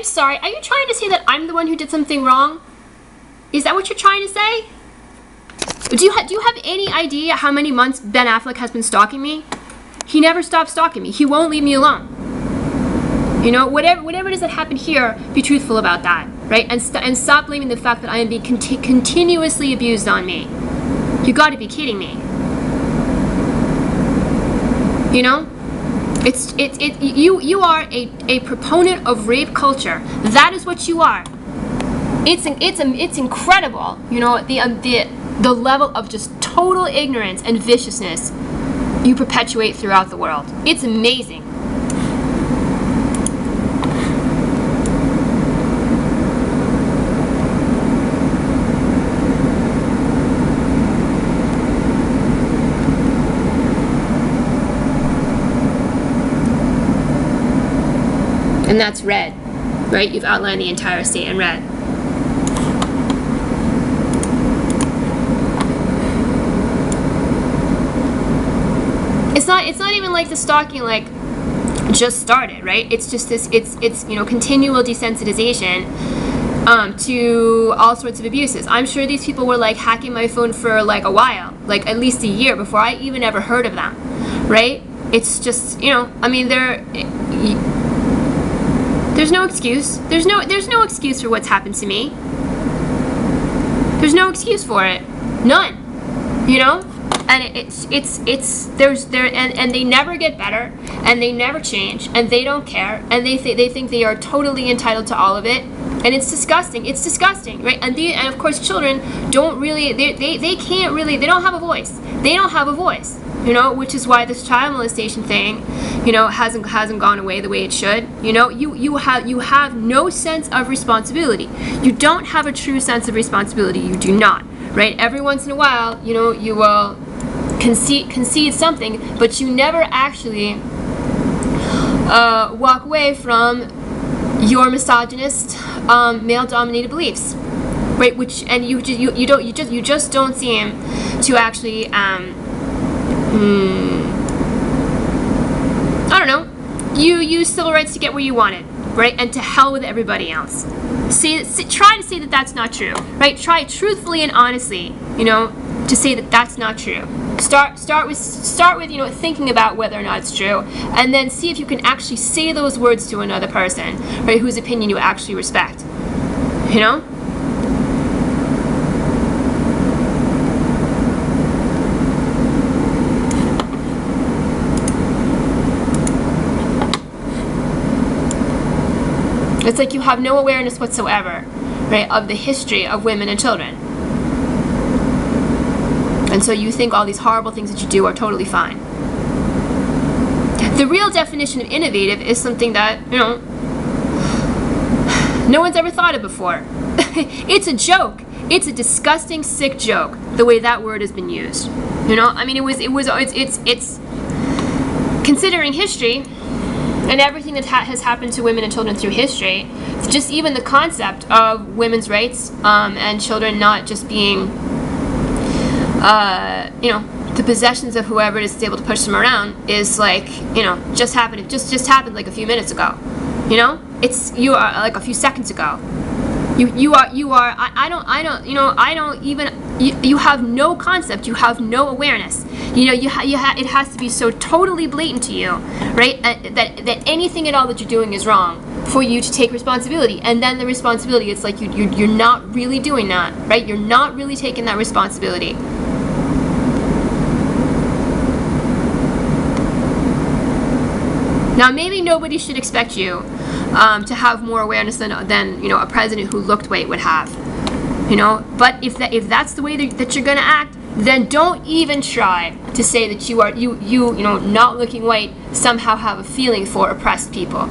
I'm sorry, are you trying to say that I'm the one who did something wrong? Is that what you're trying to say? Do you have any idea how many months Ben Affleck has been stalking me? He never stops stalking me. He won't leave me alone. You know, whatever it is that happened here, be truthful about that, right? And stop blaming the fact that I am being continuously abused on me. You got to be kidding me. You know, you are a proponent of rape culture. That is what you are. It's incredible. You know, the level of just total ignorance and viciousness you perpetuate throughout the world. It's amazing. And that's red, right? You've outlined the entire state in red. It's not even like the stalking like just started, right? It's just this, it's you know, continual desensitization to all sorts of abuses. I'm sure these people were like hacking my phone for like a while, like at least a year before I even ever heard of them, right? It's just, you know, I mean, there's no excuse. There's no excuse for what's happened to me. There's no excuse for it. None. You know? And and they never get better, and they never change, and they don't care, and they think they are totally entitled to all of it, and it's disgusting. It's disgusting, right? And of course children don't really, they can't really, they don't have a voice. They don't have a voice. You know, which is why this child molestation thing, you know, hasn't gone away the way it should. You know, you have no sense of responsibility. You don't have a true sense of responsibility. You do not, right? Every once in a while, you know, you will concede something, but you never actually walk away from your misogynist, male-dominated beliefs, right? Which, and you just don't seem to actually I don't know. You use civil rights to get where you wanted, right? And to hell with everybody else. Try to say that that's not true, right? Try truthfully and honestly, you know, to say that that's not true. Start with you know, thinking about whether or not it's true, and then see if you can actually say those words to another person, right? Whose opinion you actually respect. You know? It's like you have no awareness whatsoever, right, of the history of women and children. And so you think all these horrible things that you do are totally fine. The real definition of innovative is something that, you know, no one's ever thought of before. It's a joke. It's a disgusting, sick joke, the way that word has been used. You know, I mean, it's considering history, and everything that has happened to women and children through history, just even the concept of women's rights and children not just being, you know, the possessions of whoever it is that's able to push them around is like, you know, just happened. It just happened like a few minutes ago. You know, you are like a few seconds ago. You are. I don't even. You have no concept. You have no awareness. You know, it has to be so totally blatant to you, right? That anything at all that you're doing is wrong for you to take responsibility. And then the responsibility, it's like you're not really doing that, right? You're not really taking that responsibility. Now, maybe nobody should expect you to have more awareness than you know, a president who looked white would have. You know, but if that's the way that you're gonna act, then don't even try to say that you know, not looking white somehow have a feeling for oppressed people.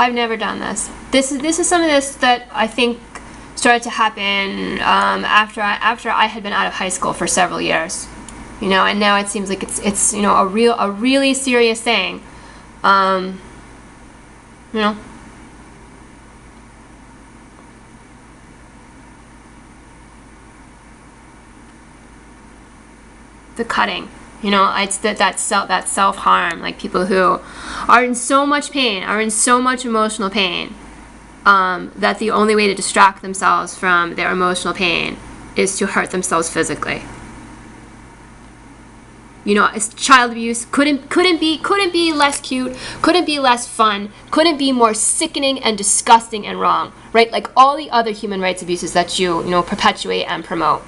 I've never done this. This is some of this that I think started to happen after I had been out of high school for several years, you know, and now it seems like it's you know, a really serious thing, you know. The cutting, you know, it's that self-harm, like people who are in so much pain, are in so much emotional pain, that the only way to distract themselves from their emotional pain is to hurt themselves physically. You know, child abuse couldn't be less cute, couldn't be less fun, couldn't be more sickening and disgusting and wrong, right? Like all the other human rights abuses that you know, perpetuate and promote.